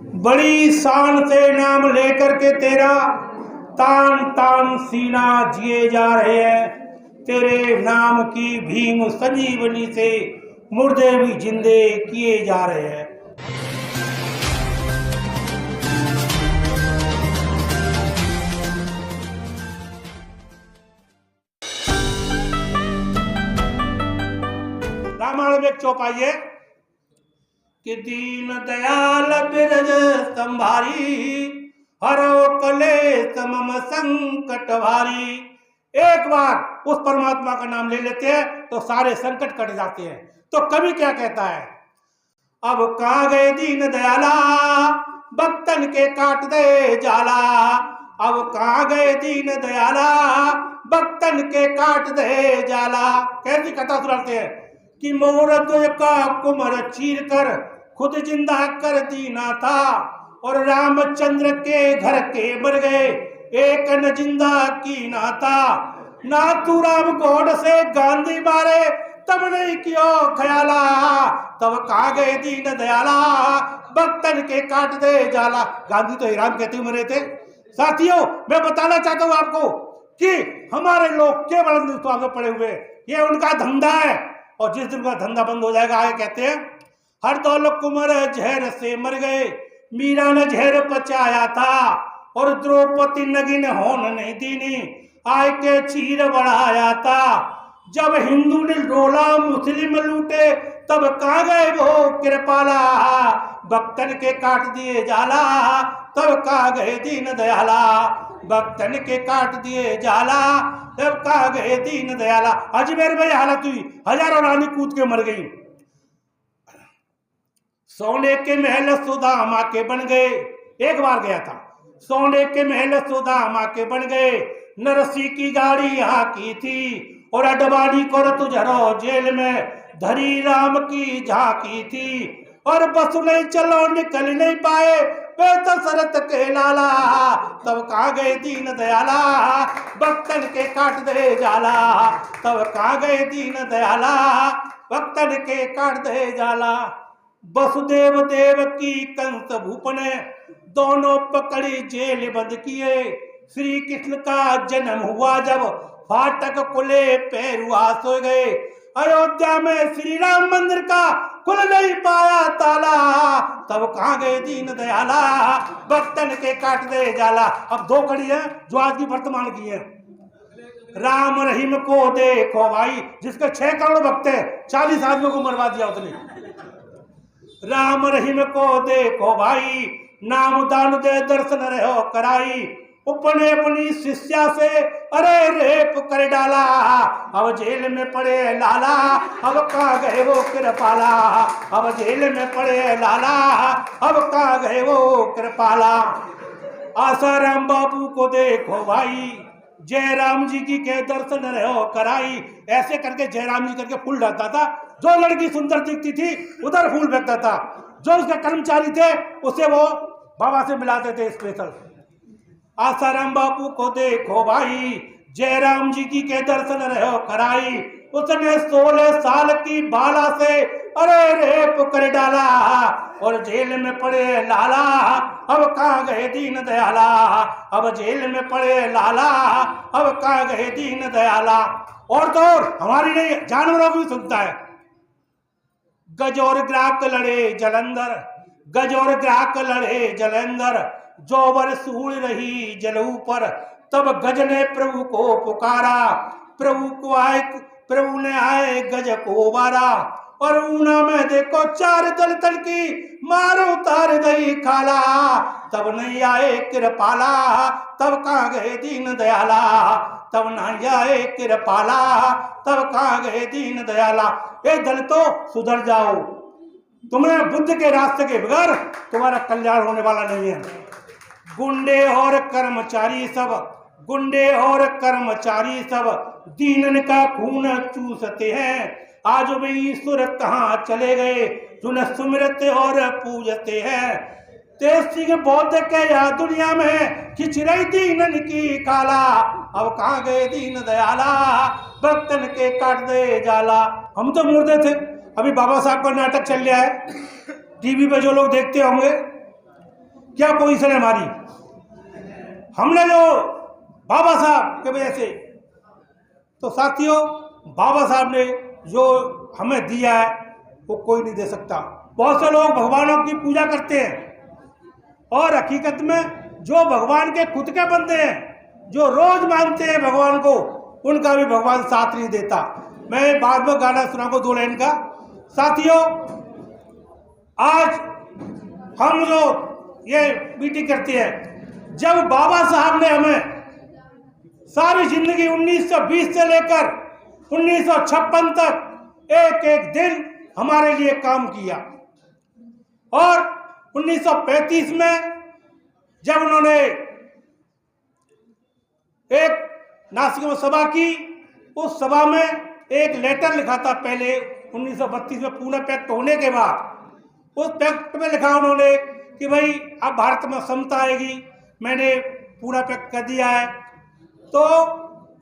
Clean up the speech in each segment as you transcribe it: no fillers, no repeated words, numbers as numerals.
बड़ी शान से नाम लेकर के तेरा तान तान सीना जिए जा रहे हैं। तेरे नाम की भीम संजीवनी से मुर्दे भी जिंदे किए जा रहे हैं। रामायण में एक चौपाई है कि दीन दयाल बिरज संभारी, हरो कलेश मम संकट भारी। एक बार उस परमात्मा का नाम ले लेते हैं तो सारे संकट कट जाते हैं। तो कवि क्या कहता है, अब कहाँ गए दीन दयाला, भक्तन के काट दे जाला। अब कहाँ गए दीन दयाला, भक्तन के काट दे जाला। कैसी कथा सुनाते हैं कि मोर ध्वज का कुमर चीर कर खुद जिंदा कर दीना था, और रामचंद्र के घर के मर गए एक न जिंदा की ना था। ना तू राम घोड़ से गांधी मारे तब नहीं क्यों ख्याला, तब कहाँ गए दीन दयाला, भक्तन के काट दे जाला। गांधी तो राम कहते हुए मरे थे। साथियों, मैं बताना चाहता हूँ आपको कि हमारे लोग केवल अंधविश्वास में पड़े हुए, ये उनका धंधा है, और जिस दिन का धंधा बंद हो जाएगा, आगे कहते हैं हर दौलत कुंवर जहर से मर गए, मीरा ने जहर पचाया था, और द्रौपदी नगिन होन नहीं दीनी, आय के चीर बढ़ाया था। जब हिंदू ने डोला मुस्लिम लूटे, तब कहाँ गए वो कृपाला, भक्तन के काट दिए जाला, तब कहाँ गए दीन दयाला। भक्तन के काट दिए जाला, तब कहाँ गए दीन दयाला। अजमेर में हालत हुई, हजारों रानी कूद के मर गई। सोने के महल सुदामा के बन गए, एक बार गया था। सोने के महल सुदामा के बन गए, नरसी की गाड़ी यहाँ की थी, और अडवाणी को तुझरो जेल में धरी राम की झांकी थी। और बस नहीं चलो निकल नहीं पाए बेदशरथ के लाला, तब कहाँ गए दीन दयाला, भक्तन के काट दे जाला। तब कहाँ गए दीन दयाला, भक्तन के काट दे जाला। वसुदेव देव की कंस भूपन दोनों पकड़ी जेल बंद किए। श्री कृष्ण का जन्म हुआ जब फाटक खुले पैरुआ सो गए। अयोध्या में श्री राम मंदिर का खुल नहीं पाया ताला, तब कहाँ गए दीन दयाला, भक्तन के काट दे जाला। अब दो कड़ी है जो आज की वर्तमान की है। राम रहीम को देखो भाई, जिसके 6 करोड़ भक्त है, 40 आदमियों को मरवा दिया उसने। राम रहीम को देखो भाई, नाम दान दे दर्शन रहो कराई। उपने अपनी शिष्या से अरे रेप कर डाला, अब जेल में पड़े लाला, अब कहाँ गए वो कृपाला। अब जेल में पड़े लाला, अब कहाँ गए वो कृपाला। आसाराम बाबू को देखो भाई, जयराम जी की के दर्शन रहो कराई। ऐसे करके जयराम जी करके फूल डालता था, जो लड़की सुंदर दिखती थी उधर फूल फेंकता था। जो उसके कर्मचारी थे उसे वो बाबा से मिलाते थे स्पेशल। आसाराम बापू को देखो भाई, जयराम जी की के दर्शन रहो कराई। उसने 16 साल की बाला से अरे रेप कर डाला, और जेल में पड़े लाला, अब कहाँ गए दीन दयाला। अब जेल में पड़े लाला, अब कहाँ गए दीन दयाला। और तो और हमारी नहीं, जानवरों की भी सुनता है। गज और ग्राहक लड़े जलंधर, गज और ग्राहक लड़े जलंधर, जोवर सूढ़ रही जल ऊपर, तब गज ने प्रभु को पुकारा। प्रभु ने आए गज को मारा, और ऊना में देखो 4 दल तल की मार उतार गई खाला, तब नहीं आए कृपाला, तब कहाँ गए दीन दयाला। तब नहीं आए कृपाला, तब कहाँ गए दीन दयाला। ए दलितों, सुधर जाओ, तुम्हें बुद्ध के रास्ते के बगैर तुम्हारा कल्याण होने वाला नहीं है। गुंडे और कर्मचारी सब, गुंडे और कर्मचारी सब दीनन का खून चूसते हैं। आज भी ईश्वर कहाँ चले गए, जिन्हें सुमिरते और पूजते हैं। तेज सिंह बौद्ध के या दुनिया में खिंच रही दीनन की काला, अब कहाँ गए दीन दयाला, भक्तन के काट दे जाला। हम तो मुर्दे थे, अभी बाबा साहब का नाटक चल रहा है टीवी पे, जो लोग देखते होंगे। क्या पोजीशन है हमारी। हमने जो बाबा साहब के वजह से, तो साथियों बाबा साहब ने जो हमें दिया है वो कोई नहीं दे सकता। बहुत से लोग भगवानों की पूजा करते हैं और हकीकत में जो भगवान के खुद के बंदे हैं, जो रोज मानते हैं भगवान को, उनका भी भगवान साथ नहीं देता। मैं बाद में गाना सुनाऊंगा 2 लाइन का। साथियों आज हम जो ये मीटिंग करते हैं, जब बाबा साहब ने हमें सारी जिंदगी 1920 से लेकर 1956 तक एक एक दिन हमारे लिए काम किया, और 1935 में जब उन्होंने एक नासिक में सभा की, उस सभा में एक लेटर लिखा था। पहले 1932 में पूना पैक्ट होने के बाद उस पैक्ट में लिखा उन्होंने कि भाई अब भारत में समता आएगी। मैंने पूरा पैक्ट कर दिया है। तो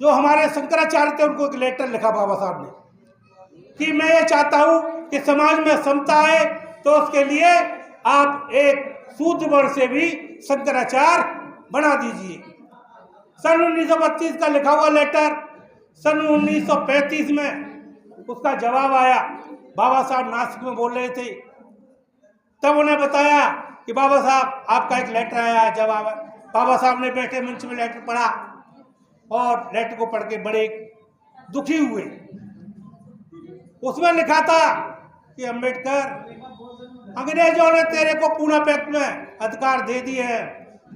जो हमारे शंकराचार्य थे उनको एक लेटर लिखा बाबा साहब ने कि मैं ये चाहता हूँ कि समाज में समता आए, तो उसके लिए आप एक शूद्र वर्ण से भी शंकराचार्य बना दीजिए। सन 1932 का लिखा हुआ लेटर सन 1935 में उसका जवाब आया। बाबा साहब नासिक में बोल रहे थे, तब उन्हें बताया कि बाबा साहब आपका एक लेटर आया है, जवाब है। बाबा साहब ने बैठे मंच में लेटर पढ़ा और लेटर को पढ़ के बड़े दुखी हुए। उसमें लिखा था कि अंबेडकर, अंग्रेजों ने तेरे को पूना पैक्ट में अधिकार दे दिए हैं,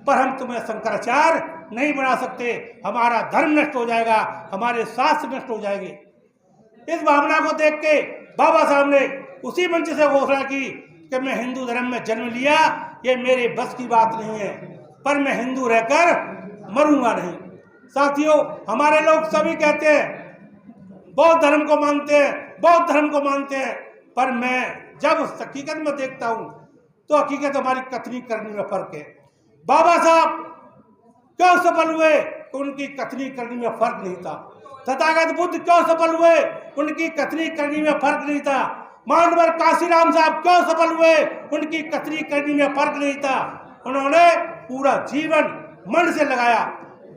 पर हम तुम्हें शंकराचार्य नहीं बना सकते। हमारा धर्म नष्ट हो जाएगा, हमारे शास्त्र नष्ट हो जाएंगे। इस भावना को देख के बाबा साहब ने उसी मंच से घोषणा की कि मैं हिंदू धर्म में जन्म लिया, ये मेरे बस की बात नहीं है, पर मैं हिंदू रहकर मरूंगा नहीं। साथियों हमारे लोग सभी कहते हैं बौद्ध धर्म को मानते हैं, बौद्ध धर्म को मानते हैं, पर मैं जब हकीकत में देखता हूं तो हकीकत हमारी कथनी करनी में फर्क है। बाबा साहब क्यों सफल हुए? तो उनकी कथनी करनी में फर्क नहीं था। तथागत बुद्ध क्यों सफल हुए? उनकी कथनी करनी में फर्क नहीं था। मानवर काशीराम साहब क्यों सफल हुए? उनकी कथनी करनी में फर्क नहीं था। उन्होंने पूरा जीवन मन से लगाया।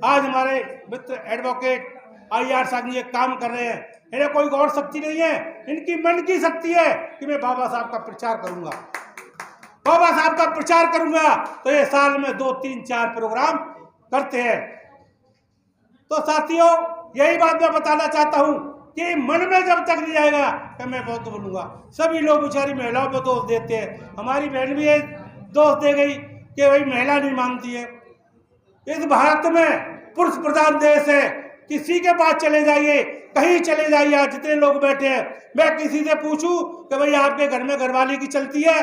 आज हमारे मित्र एडवोकेट IR साहब ये काम कर रहे हैं, इन्हें कोई और शक्ति नहीं है, इनकी मन की शक्ति है कि मैं बाबा साहब का प्रचार करूंगा, बाबा साहब का प्रचार करूंगा। तो ये साल में 2, 3, 4 प्रोग्राम करते हैं। तो साथियों यही बात मैं बताना चाहता हूं कि मन में जब तक नहीं आएगा कि मैं बौद्ध बनूंगा। सभी लोग बेचारी महिलाओं पे दोष देते हैं। हमारी बहन भी दोष दे गई कि भाई महिला नहीं मानती है। इस भारत में पुरुष प्रधान देश है, किसी के पास चले जाइए, कहीं चले जाइए, जितने लोग बैठे हैं, मैं किसी से पूछूं कि भाई आपके घर में घरवाली की चलती है,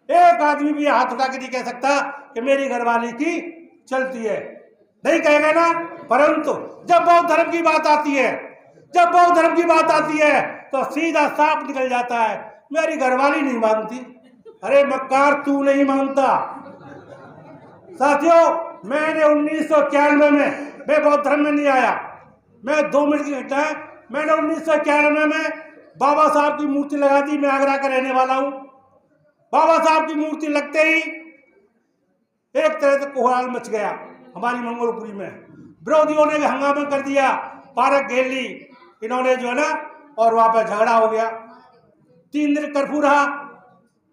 एक आदमी भी हाथ उठा के नहीं कह सकता कि मेरी घरवाली की चलती है, नहीं कहेगा ना। परंतु जब बौद्ध धर्म की बात आती है, जब बौद्ध धर्म की बात आती है तो सीधा साफ निकल जाता है, मेरी घरवाली नहीं मानती। अरे मक्कार तू नहीं मानता। साथियों मैंने 1991 में मैं बौद्ध धर्म में नहीं आया, मैं 2 मिनट की घटना है। मैंने 1991 में बाबा साहब की मूर्ति लगा दी। मैं आगरा का रहने वाला हूँ। बाबा साहब की मूर्ति लगते ही एक तरह से कोहराल मच गया हमारी मंगोलपुरी में। विरोधियों ने हंगामा कर दिया, पार्क घेर ली इन्होंने जो है ना, और वहां पर झगड़ा हो गया। 3 दिन कर्फ्यू रहा,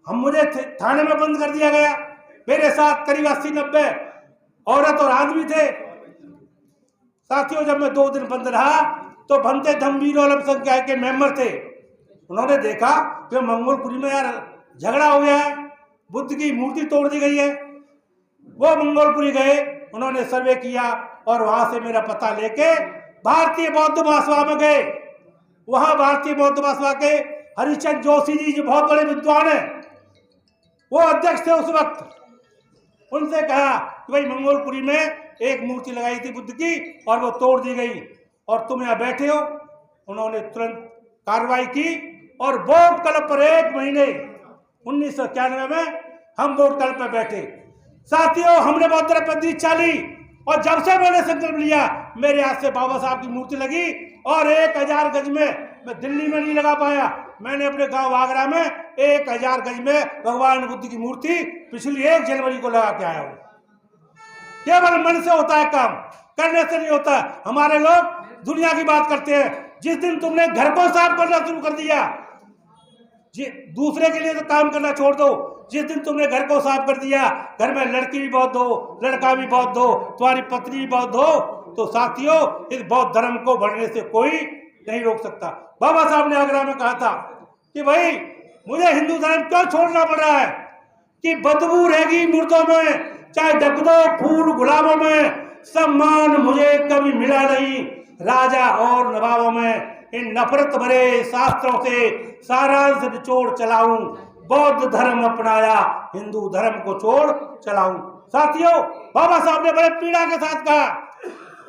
मुझे थाने में बंद कर दिया गया। मेरे साथ करीब 80-90 औरत और आदमी थे। साथियों जब मैं 2 दिन बंद रहा तो भंते धम्बीर संख्या के मेंबर थे, उन्होंने देखा कि मंगोलपुरी में यार झगड़ा हो गया है, बुद्ध की मूर्ति तोड़ दी गई है। वो मंगोलपुरी गए, उन्होंने सर्वे किया और वहां से मेरा पता लेके भारतीय बौद्ध महासभा में गए। वहां भारतीय बौद्ध महासभा के हरिचंद जोशी जी जो बहुत बड़े विद्वान हैं, वो अध्यक्ष थे उस वक्त। उनसे कहा कि भाई मंगोलपुरी में एक मूर्ति लगाई थी बुद्ध की और वो तोड़ दी गई और तुम यहाँ बैठे हो। उन्होंने तुरंत कार्रवाई की और बोट क्लब पर 1 महीने 1991 में हम बोट क्लब पर बैठे। साथियों हमने बौद्ध धर्म पर दीक्षा ली और जब से मैंने संकल्प लिया, मेरे हाथ से बाबा साहब की मूर्ति लगी और 1000 गज में मैं दिल्ली में नहीं लगा पाया, मैंने अपने गांव आगरा में 1000 गज में भगवान बुद्ध की मूर्ति पिछली 1 जनवरी को लगा के आया हूं। केवल मन से होता है काम, करने से नहीं होता। हमारे लोग दुनिया की बात करते हैं। जिस दिन तुमने घर को साफ करना शुरू कर दिया, दूसरे के लिए तो काम करना छोड़ दो, जिस दिन तुमने घर को साफ कर दिया, घर में लड़की भी बहुत हो, लड़का भी बहुत हो, तुम्हारी पत्नी भी बहुत हो, तो साथियों इस बौद्ध धर्म को बढ़ने से कोई नहीं रोक सकता। बाबा साहब ने आगरा में कहा था कि भाई मुझे हिंदू धर्म क्यों छोड़ना पड़ रहा है कि बदबू रहेगी मुर्दों में, चाहे ढक दो फूल गुलाबों में, सम्मान मुझे कभी मिला नहीं राजा और नवाबों में। इन नफरत भरे शास्त्रों से सारांश निचोड़ चलाऊं, बौद्ध धर्म अपनाया, हिंदू धर्म को छोड़ चलाऊं। साथियों बाबा साहब ने बड़े पीड़ा के साथ कहा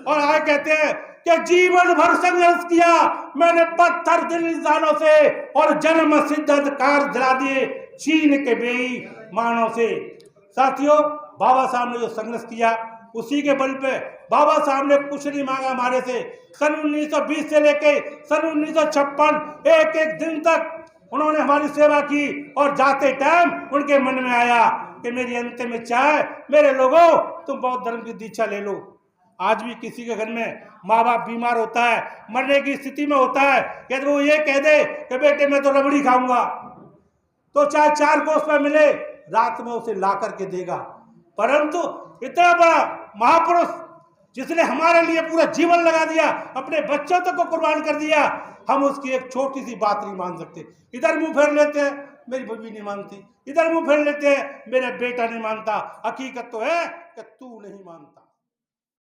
और आगे कहते हैं कि जीवन भर संघर्ष किया मैंने पत्थर दिल इंसानों से और जन्म सिद्ध अधिकार दिला दिए चीन के बेईमानों से। साथियों बाबा साहब ने जो संघर्ष किया उसी के बल पे बाबा साहब ने कुछ नहीं मांगा हमारे से। सन 1920 से लेके सन 1956 एक एक दिन तक उन्होंने हमारी सेवा की और जाते टाइम उनके मन में आया कि मेरी अंतिम इच्छा है, मेरे लोगों तुम बौद्ध धर्म की दीक्षा ले लो। आज भी किसी के घर में माँ बाप बीमार होता है, मरने की स्थिति में होता है, यदि वो ये कह दे कि बेटे मैं तो रबड़ी खाऊंगा, तो चाहे 4 कोस पे मिले रात में उसे ला करके देगा। परंतु इतना बड़ा महापुरुष जिसने हमारे लिए पूरा जीवन लगा दिया, अपने बच्चों तक को कुर्बान कर दिया, हम उसकी एक छोटी सी बात नहीं मान सकते। इधर मुंह फेर लेते हैं मेरी बीवी नहीं मानती, इधर मुंह फेर लेते हैं मेरा बेटा नहीं मानता। हकीकत तो है कि तू नहीं मानता।